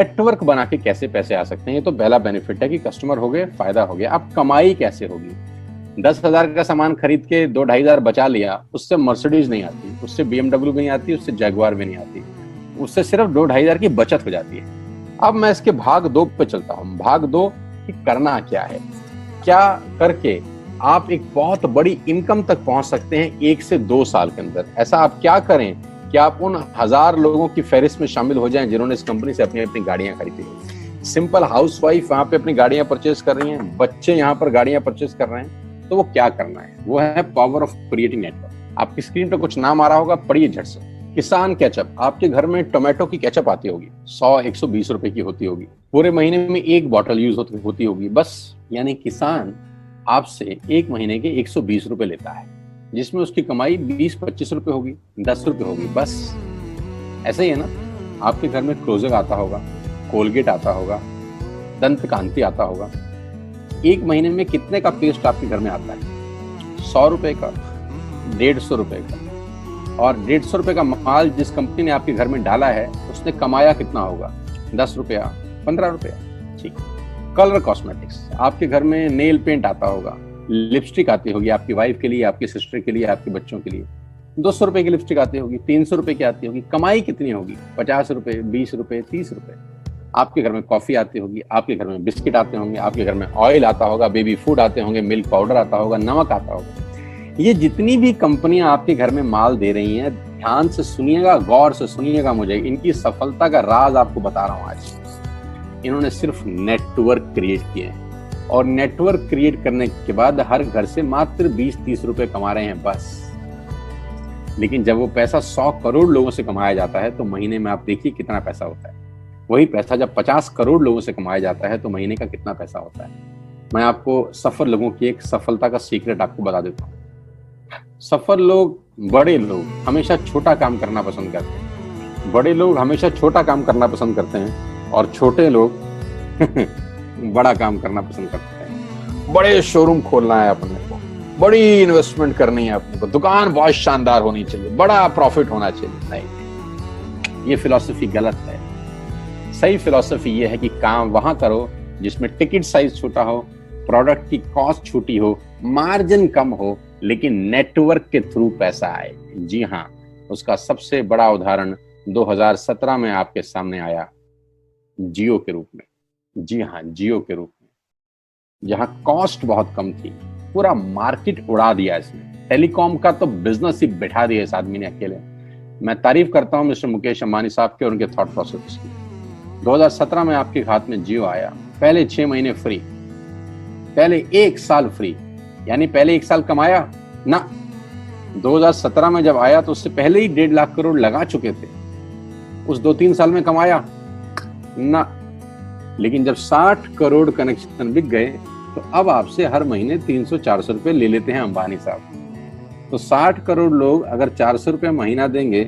Network बना के कैसे पैसे आ सकते हैं, ये तो पहला बेनिफिट है कि कस्टमर हो गए, फायदा हो गया। अब कमाई कैसे होगी? 10,000 का सामान खरीद के 2-2,500 बचा लिया, उससे मर्सिडीज नहीं आती, उससे BMW भी नहीं आती, उससे जैगवार भी नहीं आती, उससे सिर्फ 2-2,500 की बचत हो जाती है। अब मैं इसके भाग 2 पे चलता हूँ। भाग 2 कि करना क्या है, क्या करके आप एक बहुत बड़ी इनकम तक पहुंच सकते हैं 1 से 2 साल के अंदर। ऐसा आप क्या करें कि आप उन 1000 लोगों की फहरिस्त में शामिल हो जाएं जिन्होंने इस कंपनी से अपनी अपनी गाड़ियां खरीदी हैं। सिंपल हाउसवाइफ वहां पे अपनी गाड़ियां परचेज कर रही हैं, बच्चे यहाँ पर गाड़ियां परचेज कर रहे हैं। तो वो क्या करना है, वो है पावर ऑफ क्रिएटिंग नेटवर्क। आपकी स्क्रीन पर कुछ नाम आ रहा होगा, पढ़िए झट से। किसान केचप, आपके घर में टोमेटो की केचप आती होगी, 100-120 रुपए की होती होगी, पूरे महीने में 1 बॉटल यूज होती होगी बस। यानी किसान आपसे 1 महीने के 120 रुपए लेता है, जिसमें उसकी कमाई 20-25 रुपए होगी, 10 रुपए होगी बस। ऐसा ही है ना, आपके घर में क्लोजर आता होगा, कोलगेट आता होगा, दंत कांति आता होगा। 1 महीने में कितने का पेस्ट आपके घर में आता है? 100 रुपए का, 150 रुपए का। और 150 रुपए का माल जिस कंपनी ने आपके घर में डाला है, उसने कमाया कितना होगा? 10 रुपया, 15 रुपया। ठीक। कलर कॉस्मेटिक्स, आपके घर में नेल पेंट आता होगा, लिपस्टिक आती होगी आपकी वाइफ के लिए, आपकी सिस्टर के लिए, आपके बच्चों के लिए। 200 रुपए की लिपस्टिक आती होगी, 300 रुपए की आती होगी। कमाई कितनी होगी? 50 रुपए, 20 रुपए, 30 रुपए। आपके घर में कॉफी आती होगी, आपके घर में बिस्किट आते होंगे, आपके घर में ऑयल आता होगा, बेबी फूड आते होंगे, मिल्क पाउडर आता होगा, नमक आता होगा। ये जितनी भी कंपनियां आपके घर में माल दे रही हैं, ध्यान से सुनिएगा, गौर से सुनिएगा मुझे, इनकी सफलता का राज आपको बता रहा हूं आज। इन्होंने सिर्फ नेटवर्क क्रिएट किए हैं, और नेटवर्क क्रिएट करने के बाद हर घर से मात्र 20-30 रुपए कमा रहे हैं बस। लेकिन जब वो पैसा 100 करोड़ लोगों से कमाया जाता है तो महीने में आप देखिए कितना पैसा होता है। वही पैसा जब 50 करोड़ लोगों से कमाया जाता है तो महीने का कितना पैसा होता है। मैं आपको सफल लोगों की एक सफलता का सीक्रेट आपको बता देता हूँ। सफल लोग, बड़े लोग हमेशा छोटा काम करना पसंद करते हैं, बड़े लोग हमेशा छोटा काम करना पसंद करते हैं, और छोटे लोग बड़ा काम करना पसंद करते हैं। बड़े शोरूम खोलना है अपने को, बड़ी इन्वेस्टमेंट करनी है अपने को, दुकान बहुत शानदार होनी चाहिए, बड़ा प्रॉफिट होना चाहिए। नहीं, ये फिलॉसफी गलत है। सही फिलॉसफी ये है कि काम वहां करो जिसमें टिकट साइज छोटा हो, प्रोडक्ट की कॉस्ट छोटी हो, मार्जिन कम हो, लेकिन नेटवर्क के थ्रू पैसा आए। जी हाँ, उसका सबसे बड़ा उदाहरण 2017 में आपके सामने आया, जियो के रूप में। जी हाँ, जियो के रूप में, जहां कॉस्ट बहुत कम थी, पूरा मार्केट उड़ा दिया इसने। टेलीकॉम का तो बिजनेस ही बिठा दिया इस आदमी ने अकेले। मैं तारीफ करता हूं मिस्टर मुकेश अंबानी साहब के और उनके थॉट प्रोसेस की। 2017 में आपके हाथ में जियो आया, पहले 6 महीने फ्री, पहले 1 साल फ्री। यानी पहले 1 साल कमाया ना। 2017 में जब आया तो उससे पहले ही 1.5 लाख करोड़ लगा चुके थे। उस 2-3 साल में कमाया ना। लेकिन जब 60 करोड़ कनेक्शन बिक गए तो अब आपसे हर महीने 300-400 रुपए ले लेते हैं अंबानी साहब। तो 60 करोड़ लोग अगर 400 रुपए महीना देंगे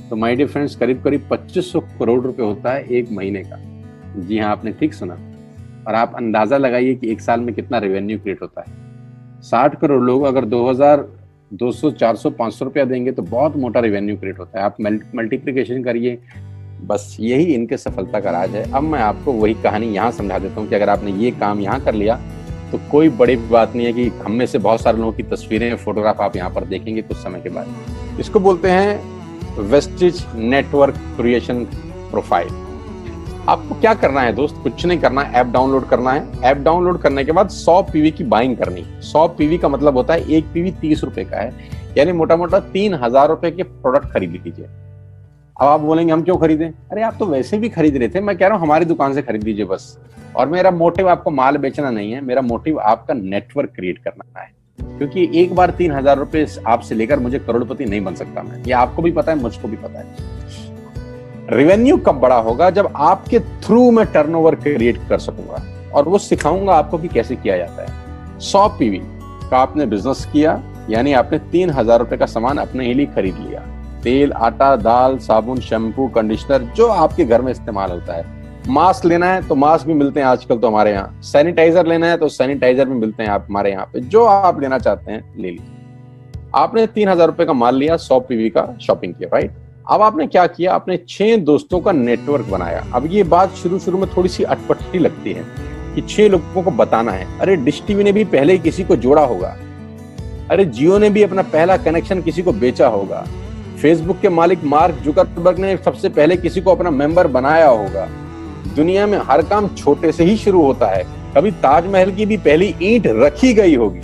तो माय डियर फ्रेंड्स, करीब करीब 2500 करोड़ रुपए होता है 1 महीने का। जी हाँ, आपने ठीक सुना। और आप अंदाजा लगाइए कि 1 साल में कितना रेवेन्यू क्रिएट होता है। 60 करोड़ लोग अगर 2000, 200, 400, 500 रुपया देंगे तो बहुत मोटा रेवेन्यू क्रिएट होता है। आप मल्टीप्लिकेशन करिए, बस यही इनके सफलता का राज है। अब मैं आपको वही कहानी यहाँ समझा देता हूँ कि अगर आपने ये काम यहाँ कर लिया तो कोई बड़ी बात नहीं है कि हम में से बहुत सारे लोगों की तस्वीरें, फोटोग्राफ आप यहाँ पर देखेंगे कुछ समय के बाद। इसको बोलते हैं वेस्टिज नेटवर्क क्रिएशन प्रोफाइल। आपको क्या करना है दोस्त? कुछ नहीं करना है, ऐप डाउनलोड करना है। ऐप डाउनलोड करने के बाद 100 पीवी की बाइंग करनी है। 100 पीवी का मतलब होता है 1 पीवी 30 रुपए का है, यानी मोटा मोटा 3000 रुपए के प्रोडक्ट खरीद लीजिए। अब आप बोलेंगे हम क्यों खरीदें? अरे आप तो वैसे भी खरीद रहे थे, मैं कह रहा हूँ हमारी दुकान से खरीद लीजिए बस। और मेरा मोटिव आपको माल बेचना नहीं है, मेरा मोटिव आपका नेटवर्क क्रिएट करना है। क्योंकि एक बार 3000 रुपए आपसे लेकर मुझे करोड़पति नहीं बन सकता मैं, ये आपको भी पता है, मुझको भी पता है। रेवेन्यू कब बड़ा होगा? जब आपके थ्रू मैं टर्नओवर क्रिएट कर सकूंगा, और वो सिखाऊंगा आपको कि कैसे किया जाता है। 100 पीवी का आपने बिजनेस किया, यानी आपने 3000 रुपए का सामान अपने ही लिए खरीद लिया। तेल, आटा, दाल, साबुन, शैम्पू, कंडीशनर, जो आपके घर में इस्तेमाल होता है। मास्क लेना है तो मास्क भी मिलते हैं आजकल तो हमारे यहाँ। सैनिटाइजर लेना है तो सैनिटाइजर भी मिलते हैं आप हमारे यहाँ पे। जो आप लेना चाहते हैं ले लीजिए। आपने 3000 रुपए का माल लिया, 100 पीवी का शॉपिंग किया, राइट? अब आपने क्या किया, आपने 6 दोस्तों का नेटवर्क बनाया। अब ये बात शुरू शुरू में थोड़ी सी अटपटी लगती है कि 6 लोगों को बताना है। अरे डिश टीवी ने भी पहले किसी को जोड़ा होगा, अरे जियो ने भी अपना पहला कनेक्शन किसी को बेचा होगा, फेसबुक के मालिक मार्क जुकरबर्ग ने सबसे पहले किसी को अपना मेंबर बनाया होगा। दुनिया में हर काम छोटे से ही शुरू होता है। कभी ताजमहल की भी पहली ईंट रखी गई होगी,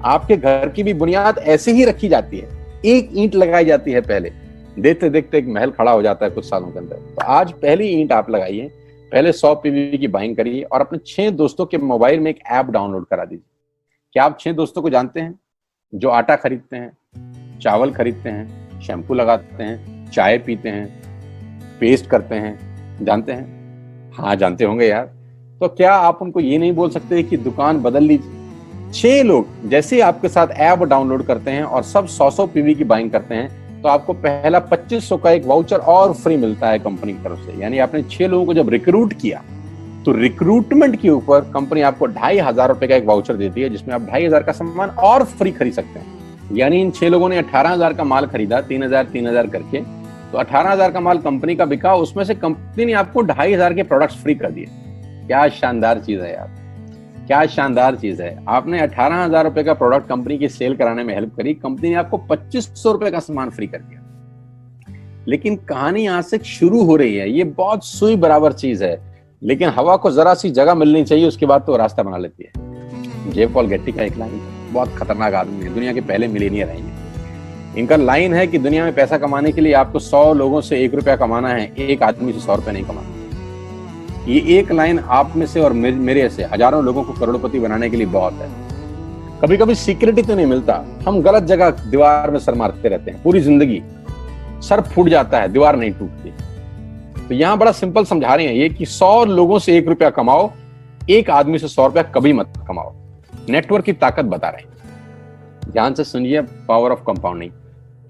आपके घर की भी बुनियाद ऐसे ही रखी जाती है, एक ईंट लगाई जाती है पहले, देखते देखते एक महल खड़ा हो जाता है कुछ सालों के अंदर। तो आज पहली ईंट आप लगाइए, पहले 100 पीवी की बाइंग करिए और अपने 6 दोस्तों के मोबाइल में एक ऐप डाउनलोड करा दीजिए। क्या आप 6 दोस्तों को जानते हैं जो आटा खरीदते हैं, चावल खरीदते हैं, शैम्पू लगाते हैं, चाय पीते हैं, पेस्ट करते हैं? जानते हैं? हाँ जानते होंगे यार। तो क्या आप उनको ये नहीं बोल सकते कि दुकान बदल लीजिए? 6 लोग जैसे आपके साथ ऐप डाउनलोड करते हैं और सब 100 पीवी की बाइंग करते हैं तो आपको पहला 2500 का एक वाउचर और फ्री मिलता है कंपनी की तरफ से। यानी आपने 6 लोगों को जब रिक्रूट किया तो रिक्रूटमेंट के ऊपर कंपनी आपको 2500 रुपए का एक वाउचर देती है जिसमें आप 2500 का सामान और फ्री खरीद सकते हैं। यानी इन 6 लोगों ने 18,000 का माल खरीदा, 3,000 करके, तो 18,000 का माल कंपनी का बिका, उसमें से कंपनी ने आपको 2500 के प्रोडक्ट्स फ्री कर दिए। क्या शानदार चीज है यार, क्या शानदार चीज है। आपने 18,000 रुपए का प्रोडक्ट कंपनी की सेल कराने में हेल्प करी, कंपनी ने आपको 2500 रुपए का सामान फ्री कर दिया। लेकिन कहानी यहां से शुरू हो रही है। ये बहुत सुई बराबर चीज है, लेकिन हवा को जरा सी जगह मिलनी चाहिए, उसके बाद तो रास्ता बना लेती है। जे पॉल गेट्टी का एक लाइन, बहुत खतरनाक आदमी है, दुनिया के पहले मिलीनियर हैं। इनका लाइन है कि दुनिया में पैसा कमाने के लिए आपको 100 लोगों से 1 रुपया कमाना है, एक आदमी से 100 रुपया नहीं कमाना। ये एक लाइन आप में से और मेरे से हजारों लोगों को करोड़पति बनाने के लिए बहुत है। कभी कभी सिक्योरिटी तो नहीं मिलता, हम गलत जगह दीवार में सर मारते रहते हैं, पूरी जिंदगी सर फूट जाता है, दीवार नहीं टूटती। तो यहां बड़ा सिंपल समझा रहे हैं ये कि 100 लोगों से 1 रुपया कमाओ, एक आदमी से 100 रुपया कभी मत कमाओ। नेटवर्क की ताकत बता रहे हैं, ध्यान से सुनिए, पावर ऑफ कंपाउंडिंग।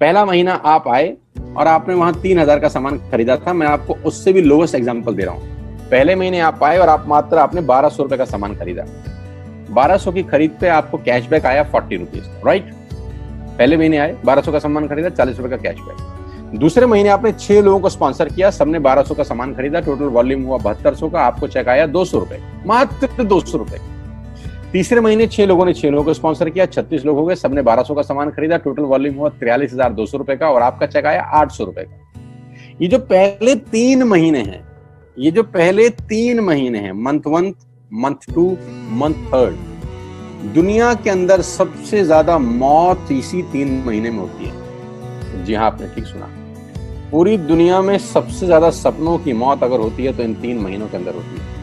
पहला महीना आप आए और आपने वहां 3,000 का सामान खरीदा था। मैं आपको उससे भी लोवेस्ट एग्जांपल दे रहा हूं। पहले महीने आप आए और आपने 1200 रुपए का सामान खरीदा। 1200 की खरीद पे आपको कैशबैक आया 40 रुपीज, राइट? पहले महीने आए, 1200 का सामान खरीदा, 40 रुपए का कैशबैक। दूसरे महीने आपने 6 लोगों को स्पॉन्सर किया, सबने 1200 का सामान खरीदा, टोटल वॉल्यूम हुआ 7200 का, आपको चेक आया 200 रुपए, मात्र 200 रुपए। तीसरे महीने 6 लोगों ने 6 लोगों को स्पॉन्सर किया, 36 लोग हो गए, सबने 1200 का सामान खरीदा, टोटल वॉल्यूम हुआ 43,200 रुपए का और आपका चेक आया 800 रुपए का। ये जो पहले 3 महीने हैं, ये जो पहले 3 महीने हैं, मंथ 1, मंथ 2, मंथ 3, दुनिया के अंदर सबसे ज्यादा मौत इसी 3 महीने में होती है। जी हाँ, आपने ठीक सुना, पूरी दुनिया में सबसे ज्यादा सपनों की मौत अगर होती है तो इन 3 महीनों के अंदर होती है।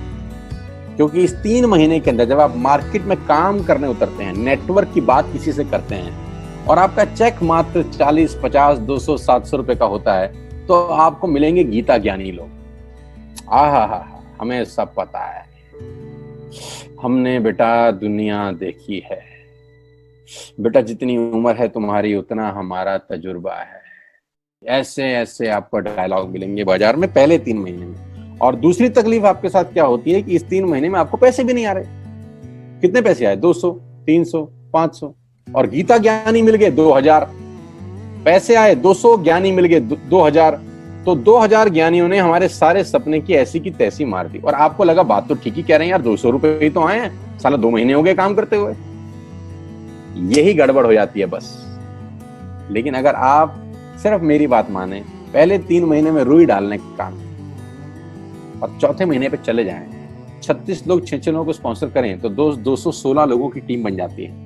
क्योंकि इस 3 महीने के अंदर जब आप मार्केट में काम करने उतरते हैं, नेटवर्क की बात किसी से करते हैं और आपका चेक मात्र 40, 50, 200, 700 रुपए का होता है, तो आपको मिलेंगे गीता ज्ञानी लोग। आहा, हमें सब पता है, हमने बेटा दुनिया देखी है, बेटा जितनी उम्र है तुम्हारी उतना हमारा तजुर्बा है। ऐसे ऐसे आपको डायलॉग मिलेंगे बाजार में पहले 3 महीने में। और दूसरी तकलीफ आपके साथ क्या होती है कि इस 3 महीने में आपको पैसे भी नहीं आ रहे। कितने पैसे आए? 200, 300, 500, और गीता ज्ञानी मिल गए 2000। पैसे आए 200, ज्ञानी मिल गए 2000, तो 2000 ज्ञानियों ने हमारे सारे सपने की ऐसी की तैसी मार दी। और आपको लगा बात तो ठीक ही कह रहे हैं यार, 200 रुपए ही तो आए हैं, साला 2 महीने हो गए काम करते हुए। यही गड़बड़ हो जाती है बस। लेकिन अगर आप सिर्फ मेरी बात माने, पहले 3 महीने में रुई डालने का काम और चौथे महीने पे चले जाएं, 36 लोग 6 लोगों को स्पॉन्सर करें तो 216 लोगों की टीम बन जाती है।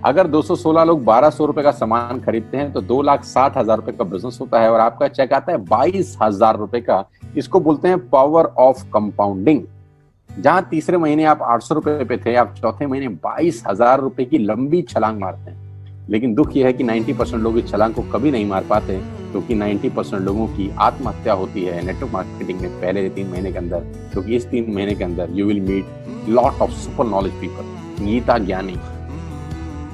अगर 216 लोग 1200 रुपए का सामान खरीदते हैं तो 2,60,000 रुपए का बिजनेस होता है और आपका चेक आता है 22,000 रुपए का। इसको बोलते हैं पावर ऑफ कंपाउंडिंग। जहां तीसरे महीने आप 800 रुपए पे थे, आप चौथे महीने 22,000 रुपए की लंबी छलांग मारते हैं। लेकिन दुख यह है कि 90% लोग इस छलांग को कभी नहीं मार पाते, क्योंकि 90% लोगों की आत्महत्या होती है नेटवर्क मार्केटिंग में पहले 3 महीने के अंदर। क्योंकि इस 3 महीने के अंदर you will meet lot of super knowledge people, Gita ज्ञानी।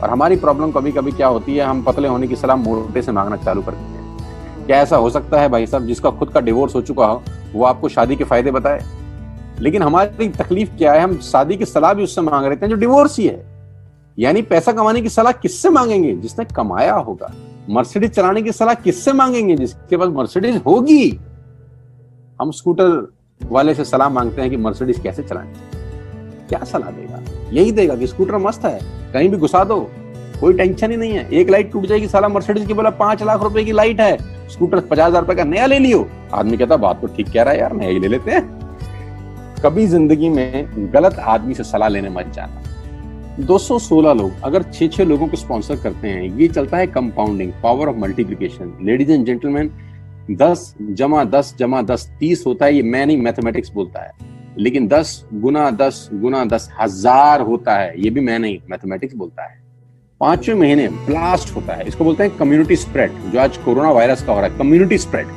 और हमारी प्रॉब्लम कभी कभी क्या होती है, हम पतले होने की सलाह मोटे से मांगना चालू कर देते हैं। क्या ऐसा हो सकता है भाई साहब, जिसका खुद का डिवोर्स हो चुका हो वो आपको शादी के फायदे बताए? लेकिन हमारी तकलीफ क्या है, हम शादी की सलाह भी उससे मांग रहे हैं जो डिवोर्स ही है। यानी पैसा कमाने की सलाह किससे मांगेंगे? जिसने कमाया होगा। मर्सिडीज चलाने की सलाह किससे मांगेंगे? जिसके पास मर्सिडीज होगी। हम स्कूटर वाले से सलाह मांगते हैं कि मर्सिडीज कैसे चलाएं। क्या सलाह देगा? यही देगा कि स्कूटर मस्त है, कहीं भी घुसा दो, कोई टेंशन ही नहीं है। एक लाइट टूट जाएगी, साला मर्सिडीज की बोला 5 लाख रुपए की लाइट है, स्कूटर 50,000 रुपए का नया ले लियो। आदमी कहता बात तो ठीक कह रहा है यार, नया ही ले लेते हैं। कभी जिंदगी में गलत आदमी से सलाह लेने मत जाना। 216 लोग अगर 6-6 लोगों को स्पॉन्सर करते हैं, ये चलता है compounding, power of multiplication. Ladies and gentleman, 10 × 10 = 10 30 होता है। ये मैं नहीं, मैथमेटिक्स बोलता है। लेकिन 10 × 10 × 10 1000 होता है। ये भी मैं नहीं, मैथमेटिक्स बोलता है। 5वें महीने ब्लास्ट होता है। इसको बोलते हैं कम्युनिटी स्प्रेड, जो आज कोरोना वायरस का हो रहा है। कम्युनिटी स्प्रेड,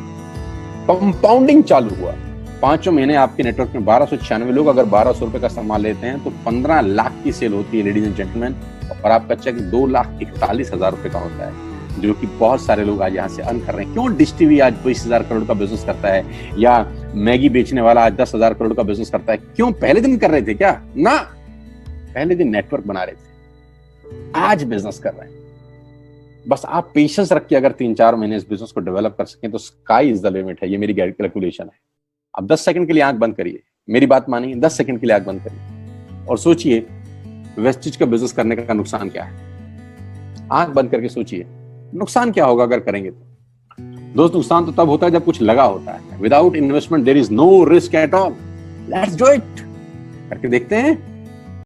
कंपाउंडिंग चालू हुआ। 5वें महीने आपके नेटवर्क में 1296 लोग अगर 1200 रुपए का सामान लेते हैं तो 15 लाख की सेल होती है लेडीज एंड जेंटलमैन। और आपका चेक 2,41,000 रुपए का होता है, जो कि बहुत सारे लोग आज यहाँ से अर्न कर रहे हैं। क्यों डिश टीवी आज 20,000 करोड़ का बिजनेस करता है, या मैगी बेचने वाला आज 10,000 करोड़ का बिजनेस करता है? क्यों? पहले दिन कर रहे थे क्या? ना, पहले दिन नेटवर्क बना रहे थे, आज बिजनेस कर रहे हैं। बस आप पेशेंस रख के अगर 3-4 महीने इस बिजनेस को डेवलप कर सकें तो स्काई इज द लिमिट है। ये मेरी कैलकुलेशन है। अब 10 सेकंड के लिए आंख बंद करिए, मेरी बात मानिए, 10 सेकंड के लिए आंख बंद करिए और सोचिए वेस्टेज का बिजनेस करने का नुकसान क्या है। आंख बंद करके सोचिए नुकसान क्या होगा अगर करेंगे तो। दोस्त, नुकसान तो तब होता है जब कुछ लगा होता है। Without investment there is no risk at all. Let's do it. करके देखते हैं।